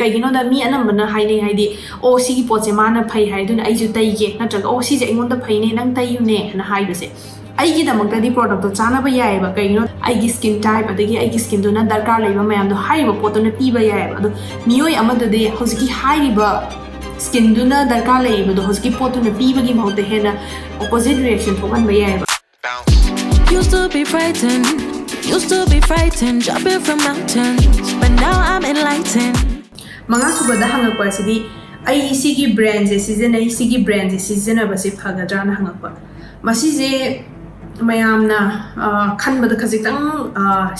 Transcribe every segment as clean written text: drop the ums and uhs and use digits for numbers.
ꯀꯩꯒꯤꯅꯣꯗ ꯃꯤ ꯑꯅꯝꯕꯅ ꯍꯥꯏꯅꯩ ꯍꯥꯏꯗꯤ ꯑꯣ ꯁꯤꯒꯤ ꯄꯣꯠꯁꯦ ꯃꯥꯅ ꯐꯩ ꯍꯥꯏꯗꯨꯅ ꯑꯩꯁꯨ ꯇꯩꯒꯦ ꯅꯠꯇ꯭ꯔꯒ ꯑꯣ ꯁꯤꯁꯦ ꯑꯩꯉꯣꯟꯗ ꯐꯩꯅꯦ ꯅꯪ ꯇꯩꯌꯨꯅꯦ ꯍꯥꯏꯅ ꯍꯥꯏꯕꯁꯦ ꯑꯩꯒꯤꯗꯃꯛꯇꯗꯤ ꯄ꯭ꯔꯣꯗꯛꯇꯣ ꯆꯥꯅꯕ ꯌꯥꯏꯑꯕ ꯀꯩꯒꯤꯅꯣ ꯑꯩꯒꯤ ꯁ꯭ꯀꯤꯟ ꯇꯥꯏꯞ ꯑꯗꯒꯤ ꯑꯩꯒꯤ ꯁ꯭ꯀꯤꯟꯗꯨꯅ ꯗꯔꯀꯥꯔ ꯂꯩꯕ ꯃꯌꯥꯝꯗꯣ ꯍꯥꯏꯔꯤꯕ ꯄꯣꯠꯇꯨꯅ ꯄꯤꯕ ꯌꯥꯏꯑꯕ ꯑꯗꯣ ꯃꯤꯑꯣꯏ ꯑꯃꯗꯗꯤ ꯍꯧꯖꯤꯛꯀꯤ ꯍꯥꯏꯔꯤꯕ ꯁ꯭ꯀꯤꯟꯗꯨꯅ ꯗꯔꯀꯥꯔ ꯂꯩꯔꯤꯕꯗꯣ ꯍꯧꯖꯤꯛꯀꯤ ꯄꯣꯠꯇꯨꯅ ꯄꯤꯕꯒꯤ ꯃꯍꯨꯠꯇ ꯍꯦꯟꯅ ꯑꯣꯄꯣꯖꯤꯠ ꯔꯤꯑꯦꯛꯁꯟ ꯊꯣꯛꯍꯟꯕ ꯌꯥꯏꯑꯕ Used to be frightened, used to be frightened, jumping from mountains, but now I'm enlightened. ꯃꯉꯥꯁꯨꯕꯗ ꯍꯪꯉꯛꯄ ꯑꯁꯤꯗꯤ ꯑꯩ ꯁꯤꯒꯤ ꯕ꯭ꯔꯦꯟꯁꯦ ꯁꯤꯖꯤꯟꯅꯩ ꯁꯤꯒꯤ ꯕ꯭ꯔꯦꯟꯁꯦ ꯁꯤꯖꯤꯟꯅꯕꯁꯦ ꯐꯒꯗ꯭ꯔꯥꯅ ꯍꯪꯉꯛꯄ ꯃꯁꯤꯁꯦ ꯃꯌꯥꯝꯅ ꯈꯟꯕꯗ ꯈꯖꯤꯛꯇꯪ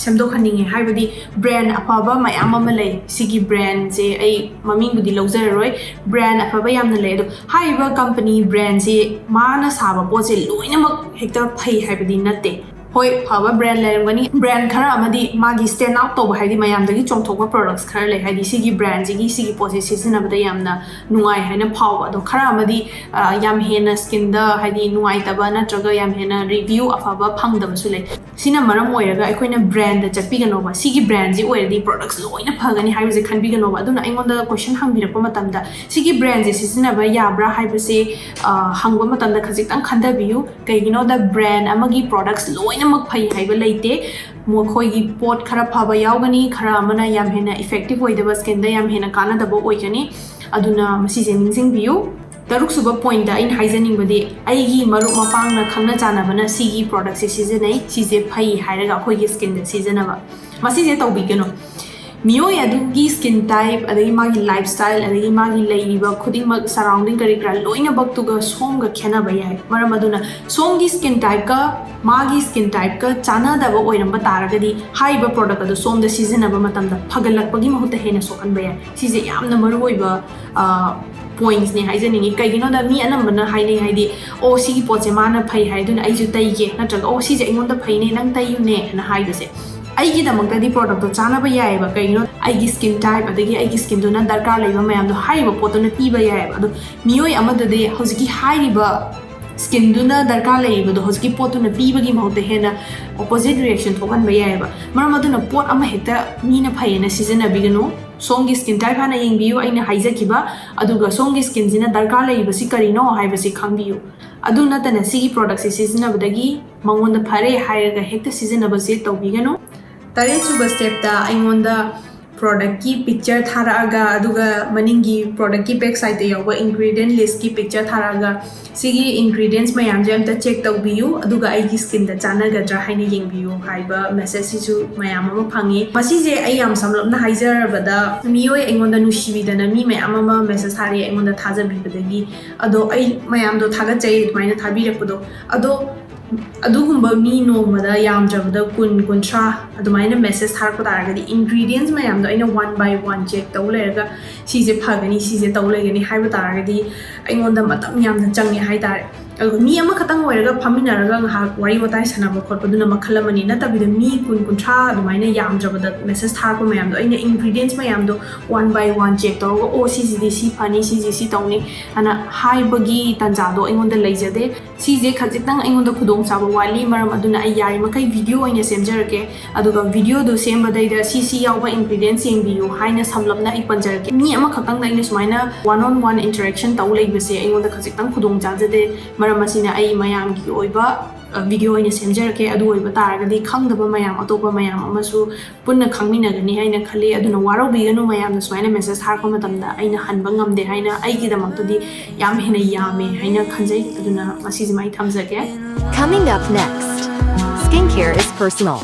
ꯁꯦꯝꯗꯣꯛꯍꯟꯅꯤꯡꯉꯦ ꯍꯥꯏꯕꯗꯤ ꯕ꯭ꯔꯦꯟ ꯑꯐꯕ ꯃꯌꯥꯝ ꯑꯃ ꯂꯩ ꯁꯤꯒꯤ ꯕ꯭ꯔꯦꯟꯁꯦ ꯑꯩ ꯃꯃꯤꯡꯕꯨꯗꯤ ꯂꯧꯖꯔꯔꯣꯏ ꯕ꯭ꯔꯦꯟ ꯑꯐꯕ ꯌꯥꯝꯅ ꯂꯩ ꯑꯗꯣ ꯍꯥꯏꯔꯤꯕ ꯀꯝꯄꯅꯤ ꯕ꯭ꯔꯦꯟꯁꯦ ꯃꯥꯅ ꯁꯥꯕ ꯄꯣꯠꯁꯦ ꯂꯣꯏꯅꯃꯛ ꯍꯦꯛꯇ ꯐꯩ ꯍꯥꯏꯕꯗꯤ ꯅꯠꯇꯦ ꯍꯣꯏ ꯐꯕ ꯕ꯭ꯔꯦꯟ ꯂꯩꯔꯝꯒꯅꯤ ꯕ꯭ꯔꯦꯟ ꯈꯔ ꯑꯃꯗꯤ ꯃꯥꯒꯤ ꯁ꯭ꯇꯦꯟ ꯑꯥꯎꯠ ꯇꯧꯕ ꯍꯥꯏꯗꯤ ꯃꯌꯥꯝꯗꯒꯤ ꯆꯣꯡꯊꯣꯛꯄ ꯄ꯭ꯔꯣꯗꯛꯁ ꯈꯔ ꯂꯩ ꯍꯥꯏꯗꯤ ꯁꯤꯒꯤ ꯕ꯭ꯔꯦꯟꯁꯤꯒꯤ ꯁꯤꯒꯤ ꯄꯣꯠꯁꯦ ꯁꯤꯖꯤꯟꯅꯕꯗ ꯌꯥꯝꯅ ꯅꯨꯡꯉꯥꯏ ꯍꯥꯏꯅ ꯐꯥꯎꯕ ꯑꯗꯣ ꯈꯔ ꯑꯃꯗꯤ ꯌꯥꯝ ꯍꯦꯟꯅ ꯁ꯭ꯀꯤꯟꯗ ꯍꯥꯏꯗꯤ ꯅꯨꯡꯉꯥꯏꯇꯕ ꯅꯠꯇ꯭ꯔꯒ ꯌꯥꯝ ꯍꯦꯟꯅ ꯔꯤꯚ꯭ꯌꯨ ꯑꯐꯕ ꯐꯪꯗꯕꯁꯨ ꯂꯩ ꯁꯤꯅ ꯃꯔꯝ ꯑꯣꯏꯔꯒ ꯑꯩꯈꯣꯏꯅ ꯕ꯭ꯔꯦꯟꯗ ꯆꯠꯄꯤꯒꯅꯣꯕ ꯁꯤꯒꯤ ꯕ꯭ꯔꯦꯟꯁꯤ ꯑꯣꯏꯔꯗꯤ ꯄ꯭ꯔꯣꯗꯛꯁ ꯂꯣꯏꯅ ꯐꯒꯅꯤ ꯍꯥꯏꯕꯁꯦ ꯈꯟꯕꯤꯒꯅꯣꯕ ꯑꯗꯨꯅ ꯑꯩꯉꯣꯟꯗ ꯀꯣꯏꯁꯟ ꯍꯪꯕꯤꯔꯛꯄ ꯃꯇꯝꯗ ꯁꯤꯒꯤ ꯕ꯭ꯔꯦꯟꯁꯦ ꯁꯤꯖꯤꯟꯅꯕ ꯌꯥꯕ꯭ꯔꯥ ꯍꯥꯏꯕꯁꯦ ꯍꯪꯕ ꯃꯇꯝꯗ ꯈꯖꯤꯛꯇꯪ ꯈꯟꯊꯕꯤꯌꯨ ꯀꯩꯒꯤꯅꯣꯗ ꯕ꯭ꯔꯦꯟ ꯑꯃꯒꯤ ꯄ꯭ꯔꯣꯗꯛꯁ ꯂꯣꯏꯅꯃꯛ ꯐꯩ ꯍꯥꯏꯕ ꯂꯩꯇꯦ ꯃꯈꯣꯏꯒꯤ ꯄꯣꯠ ꯈꯔ ꯐꯕ ꯌꯥꯎꯒꯅꯤ ꯈꯔ ꯑꯃꯅ ꯌꯥꯝ ꯍꯦꯟꯅ ꯏꯐꯦꯛꯇꯤቭ ꯑꯣꯏꯗꯕ ꯁ꯭ꯀꯤꯟꯗ ꯌꯥꯝ ꯍꯦꯟꯅ ꯀꯥꯟꯅꯗꯕ ꯑꯣꯏꯒꯅꯤ ꯑꯗꯨꯅ ꯃꯁꯤꯁꯦ ꯅꯤꯡꯁꯤꯡꯕꯤꯌꯨ ꯇꯔꯨꯛꯁꯨꯕ ꯄꯣꯏꯟꯠꯇ ꯑꯩꯅ ꯍꯥꯏꯖꯅꯤꯡꯕꯗꯤ ꯑꯩꯒꯤ ꯃꯔꯨꯞ ꯃꯄꯥꯡꯅ ꯈꯪꯅ ꯆꯥꯟꯅꯕꯅ ꯁꯤꯒꯤ ꯄ꯭ꯔꯣꯗꯛꯁꯦ ꯁꯤꯖꯤꯟꯅꯩ ꯁꯤꯁꯦ ꯐꯩ ꯍꯥꯏꯔꯒ ꯑꯩꯈꯣꯏꯒꯤ ꯁ꯭ꯀꯤꯟꯗ ꯁꯤꯖꯤꯟꯅꯕ ꯃꯁꯤꯁꯦ ꯇꯧꯕꯤꯒꯅꯨ ꯃꯤꯑꯣꯏ ꯑꯗꯨꯒꯤ ꯁ꯭ꯀꯤꯟ ꯇꯥꯏꯞ ꯑꯗꯒꯤ ꯃꯥꯒꯤ ꯂꯥꯏꯐ ꯁ꯭ꯇꯥꯏꯜ ꯑꯗꯒꯤ ꯃꯥꯒꯤ ꯂꯩꯔꯤꯕ ꯈꯨꯗꯤꯡꯃꯛ ꯁꯔꯥꯎꯟꯗꯤꯡ ꯀꯔꯤ ꯀꯔꯥ ꯂꯣꯏꯅꯃꯛꯇꯨꯒ ꯁꯣꯝꯒ ꯈꯦꯠꯅꯕ ꯌꯥꯏ ꯃꯔꯝ ꯑꯗꯨꯅ ꯁꯣꯝꯒꯤ ꯁ꯭ꯀꯤꯟ ꯇꯥꯏꯞꯀ ꯃꯥꯒꯤ ꯁ꯭ꯀꯤꯟ ꯇꯥꯏꯞꯀ ꯆꯥꯟꯅꯗꯕ ꯑꯣꯏꯔꯝꯕ ꯇꯥꯔꯒꯗꯤ ꯍꯥꯏꯔꯤꯕ ꯄ꯭ꯔꯣꯗꯛ ꯑꯗꯨ ꯁꯣꯝꯗ ꯁꯤꯖꯤꯟꯅꯕ ꯃꯇꯝꯗ ꯐꯒꯠꯂꯛꯄꯒꯤ ꯃꯍꯨꯠꯇ ꯍꯦꯟꯅ ꯁꯣꯛꯍꯟꯕ ꯌꯥꯏ ꯁꯤꯁꯦ ꯌꯥꯝꯅ ꯃꯔꯨꯑꯣꯏꯕ ꯄꯣꯏꯟꯠꯁꯅꯦ ꯍꯥꯏꯖꯅꯤꯡꯉꯤ ꯀꯩꯒꯤꯅꯣꯗ ꯃꯤ ꯑꯅꯝꯕꯅ ꯍꯥꯏꯅꯩ ꯍꯥꯏꯗꯤ ꯑꯣ ꯁꯤꯒꯤ ꯄꯣꯠꯁꯦ ꯃꯥꯅ ꯐꯩ ꯍꯥꯏꯗꯨꯅ ꯑꯩꯁꯨ ꯇꯩꯒꯦ ꯅꯠꯇ꯭ꯔꯒ ꯑꯣ ꯁꯤꯁꯦ ꯑꯩꯉꯣꯟꯗ ꯐꯩꯅꯦ ꯅꯪ ꯇꯩꯌꯨꯅꯦ ꯍꯥꯏꯅ ꯍꯥꯏꯕꯁꯦ ꯑꯩꯒꯤꯗꯃꯛꯇꯗꯤ ꯄ꯭ꯔꯣꯗꯛꯇꯣ ꯆꯥꯅꯕ ꯌꯥꯏꯑꯕ ꯀꯩꯒꯤꯅꯣ ꯑꯩꯒꯤ ꯁ꯭ꯀꯤꯟ ꯇꯥꯏꯞ ꯑꯗꯒꯤ ꯑꯩꯒꯤ ꯁ꯭ꯀꯤꯟꯗꯨꯅ ꯗꯔꯀꯥꯔ ꯂꯩꯕ ꯃꯌꯥꯝꯗꯣ ꯍꯥꯏꯔꯤꯕ ꯄꯣꯠꯇꯨꯅ ꯄꯤꯕ ꯌꯥꯏꯑꯕ ꯑꯗꯣ ꯃꯤꯑꯣꯏ ꯑꯃꯗꯗꯤ ꯍꯧꯖꯤꯛꯀꯤ ꯍꯥꯏꯔꯤꯕ ꯁ꯭ꯀꯤꯟꯗꯨꯅ ꯗꯔꯀꯥꯔ ꯂꯩꯔꯤꯕꯗꯣ ꯍꯧꯖꯤꯛꯀꯤ ꯄꯣꯠꯇꯨꯅ ꯄꯤꯕꯒꯤ ꯃꯍꯨꯠꯇ ꯍꯦꯟꯅ ꯑꯣꯄꯣꯖꯤꯠ ꯔꯤꯑꯦꯛꯁꯟ ꯊꯣꯛꯍꯟꯕ ꯌꯥꯏꯑꯕ ꯃꯔꯝ ꯑꯗꯨꯅ ꯄꯣꯠ ꯑꯃ ꯍꯦꯛꯇ ꯃꯤꯅ ꯐꯩꯌꯦꯅ ꯁꯤꯖꯤꯟꯅꯕꯤꯒꯅꯨ ꯁꯣꯝꯒꯤ ꯁ꯭ꯀꯤꯟ ꯇꯥꯏꯞ ꯍꯥꯟꯅ ꯌꯦꯡꯕꯤꯌꯨ ꯑꯩꯅ ꯍꯥꯏꯖꯈꯤꯕ ꯑꯗꯨꯒ ꯁꯣꯝꯒꯤ ꯁ꯭ꯀꯤꯟꯁꯤꯅ ꯗꯔꯀꯥꯔ ꯂꯩꯔꯤꯕꯁꯤ ꯀꯔꯤꯅೋ ꯍꯥꯏꯕꯁꯤ ꯈꯪꯕꯤꯌꯨ ꯑꯗꯨ ꯅꯠꯇꯅ ꯁꯤꯒꯤ ꯄ꯭ꯔꯣꯗꯛꯁꯦ ꯁꯤꯖꯤꯟꯅꯕꯗꯒꯤ ꯃꯉꯣꯟꯗ ꯐꯔꯦ ꯍꯥꯏꯔꯒ ꯍꯦꯛꯇ ꯁꯤꯖꯤꯟꯅꯕꯁꯦ ꯇꯧꯕꯤꯒꯅꯨ ꯇꯔꯦꯠꯁꯨꯕ ꯁ꯭ꯇꯦꯞꯇ ꯑꯩꯉꯣꯟꯗ ꯄ꯭ꯔꯣꯗꯛꯀꯤ ꯄꯤꯛꯆꯔ ꯊꯥꯔꯛꯑꯒ ꯑꯗꯨꯒ ꯃꯅꯤꯡꯒꯤ ꯄ꯭ꯔꯣꯗꯛꯀꯤ ꯕꯦꯛ ꯁꯥꯏꯗꯇ ꯌꯥꯎꯕ ꯏꯟꯒ꯭ꯔꯤꯗꯤꯌꯦꯟꯠ ꯂꯤꯁꯀꯤ ꯄꯤꯛꯆꯔ ꯊꯥꯔꯛꯑꯒ ꯁꯤꯒꯤ ꯏꯟꯒ꯭ꯔꯤꯗꯤꯌꯦꯟꯠꯁ ꯃꯌꯥꯝꯁꯦ ꯑꯝꯇ ꯆꯦꯛ ꯇꯧꯕꯤꯌꯨ ꯑꯗꯨꯒ ꯑꯩꯒꯤ ꯁ꯭ꯀꯤꯟꯗ ꯆꯥꯟꯅꯒꯗ꯭ꯔꯥ ꯍꯥꯏꯅ ꯌꯦꯡꯕꯤꯌꯨ ꯍꯥꯏꯕ ꯃꯦꯁꯦꯖꯁꯤꯁꯨ ꯃꯌꯥꯝ ꯑꯃ ꯐꯪꯉꯤ ꯃꯁꯤꯁꯦ ꯑꯩ ꯌꯥꯝ ꯁꯝꯂꯞꯅ ꯍꯥꯏꯖꯔꯕꯗ ꯃꯤꯑꯣꯏ ꯑꯩꯉꯣꯟꯗ ꯅꯨꯡꯁꯤꯕꯤꯗꯅ ꯃꯤ ꯃꯌꯥꯝ ꯑꯃ ꯃꯦꯁꯦꯖ ꯊꯥꯔꯛꯑꯦ ꯑꯩꯉꯣꯟꯗ ꯊꯥꯖꯕꯤꯕꯗꯒꯤ ꯑꯗꯣ ꯑꯩ ꯃꯌꯥꯝꯗꯣ ꯊꯥꯒꯠꯆꯩ ꯑꯗꯨꯃꯥꯏꯅ ꯊꯥꯕꯤꯔꯛꯄꯗꯣ ꯑꯗꯣ ꯑꯗꯨꯒꯨꯝꯕ ꯃꯤ ꯅꯣꯡꯃꯗ ꯌꯥꯝꯗ꯭ꯔꯕꯗ 10-30 ꯑꯗꯨꯃꯥꯏꯅ ꯃꯦꯁꯦꯖ ꯊꯥꯔꯛꯄ ꯇꯥꯔꯒꯗꯤ ꯏꯟꯒ꯭ꯔꯤꯗꯤꯌꯦꯟꯠꯁ ꯃꯌꯥꯝꯗꯣ ꯑꯩꯅ 1 by 1 ꯆꯦꯛ ꯇꯧ ꯂꯩꯔꯒ ꯁꯤꯁꯦ ꯐꯒꯅꯤ ꯁꯤꯁꯦ ꯇꯧ ꯂꯩꯒꯅꯤ ꯍꯥꯏꯕ ꯇꯥꯔꯒꯗꯤ ꯑꯩꯉꯣꯟꯗ ꯃꯇꯝ ꯌꯥꯝꯅ ꯆꯪꯉꯦ ꯍꯥꯏꯇꯥꯔꯦ ꯑꯗꯨꯒ ꯃꯤ ꯑꯃꯈꯛꯇꯪ ꯑꯣꯏꯔꯒ ꯐꯝꯃꯤꯟꯅꯔꯒ ꯉꯥꯏꯍꯥꯛ ꯋꯥꯔꯤ ꯋꯥꯇꯥꯏ ꯁꯥꯟꯅꯕ ꯈꯣꯠꯄꯗꯨꯅ ꯃꯈꯜ ꯑꯃꯅꯤ ꯅꯠꯇꯕꯤꯗ ꯃꯤ 10-30 ꯑꯗꯨꯃꯥꯏꯅ ꯌꯥꯝꯗ꯭ꯔꯕꯗ ꯃꯦꯁꯦꯖ ꯊꯥꯔꯛꯄ ꯃꯌꯥꯝꯗꯣ ꯑꯩꯅ ꯏꯟꯒ꯭ꯔꯤꯗꯤꯌꯦꯟꯠꯁ ꯃꯌꯥꯝꯗꯣ 1 by 1 ꯆꯦꯛ ꯇꯧꯔꯒ ꯑꯣ ꯁꯤꯁꯤꯗꯤ ꯁꯤ ꯐꯅꯤ ꯁꯤꯁꯤ ꯁꯤ ꯇꯧꯅꯤ ꯍꯥꯏꯅ ꯍꯥꯏꯕꯒꯤ ꯇꯥꯟꯖꯥꯗꯣ ꯑꯩꯉꯣꯟꯗ ꯂꯩꯖꯗꯦ ꯁꯤꯁꯦ ꯈꯖꯤꯛꯇꯪ ꯑꯩꯉꯣꯟꯗ ꯈꯨꯗꯣꯡꯆꯥꯕ ꯋꯥꯠꯂꯤ ꯃꯔꯝ ꯑꯗꯨꯅ ꯑꯩ ꯌꯥꯔꯤꯃꯈꯩ ꯚꯤꯗꯤꯑꯣ ꯑꯣꯏꯅ ꯁꯦꯝꯖꯔꯛꯀꯦ ꯑꯗꯨꯒ ꯚꯤꯗꯤꯑꯣꯗꯣ ꯁꯦꯝꯕꯗꯩꯗ ꯁꯤ ꯌꯥꯎꯕ ꯏꯟꯒ꯭ꯔꯤꯗꯤꯌꯦꯟꯠꯁ ꯌꯦꯡꯕꯤꯌꯨ ꯍꯥꯏꯅ ꯁꯝꯂꯞꯅ ꯑꯩ ꯄꯟꯖꯔꯛꯀꯦ ꯃꯤ ꯑꯃꯈꯛꯇꯪꯗ ꯑꯩꯅ ꯁꯨꯃꯥꯏꯅ 1-on-1 interaction ꯇꯧ ꯂꯩꯕꯁꯦ ꯑꯩꯉꯣꯟꯗ ꯈꯖꯤꯛꯇꯪ ꯈꯨꯗꯣꯡ ꯆꯥꯖꯗꯦ ꯃꯔꯝ ꯑꯁꯤꯅ ꯑꯩ ꯃꯌꯥꯝꯒꯤ ꯑꯣꯏꯕ ꯚꯤꯗꯤꯑꯣ ꯑꯣꯏꯅ ꯁꯦꯝꯖꯔꯛꯀꯦ ꯑꯗꯨ ꯑꯣꯏꯕ ꯇꯥꯔꯒꯗꯤ ꯈꯪꯗꯕ ꯃꯌꯥꯝ ꯑꯇꯣꯞꯄ ꯃꯌꯥꯝ ꯑꯃꯁꯨ ꯄꯨꯟꯅ ꯈꯪꯃꯤꯟꯅꯒꯅꯤ ꯍꯥꯏꯅ ꯈꯜꯂꯤ ꯑꯗꯨꯅ ꯋꯥꯔꯧꯕꯤꯒꯅꯨ ꯃꯌꯥꯝꯅ ꯁꯨꯃꯥꯏꯅ ꯃꯦꯁꯦꯖ ꯊꯥꯔꯛꯄ ꯃꯇꯝꯗ ꯑꯩꯅ ꯍꯟꯕ ꯉꯝꯗꯦ ꯍꯥꯏꯅ ꯑꯩꯒꯤꯗꯃꯛꯇꯗꯤ ꯌꯥꯝ ꯍꯦꯟꯅ ꯌꯥꯝꯃꯦ ꯍꯥꯏꯅ ꯈꯟꯖꯩ ꯑꯗꯨꯅ ꯃꯁꯤꯁꯤꯃ ꯑꯩ ꯊꯝꯖꯒꯦ Coming up next, skincare is personal.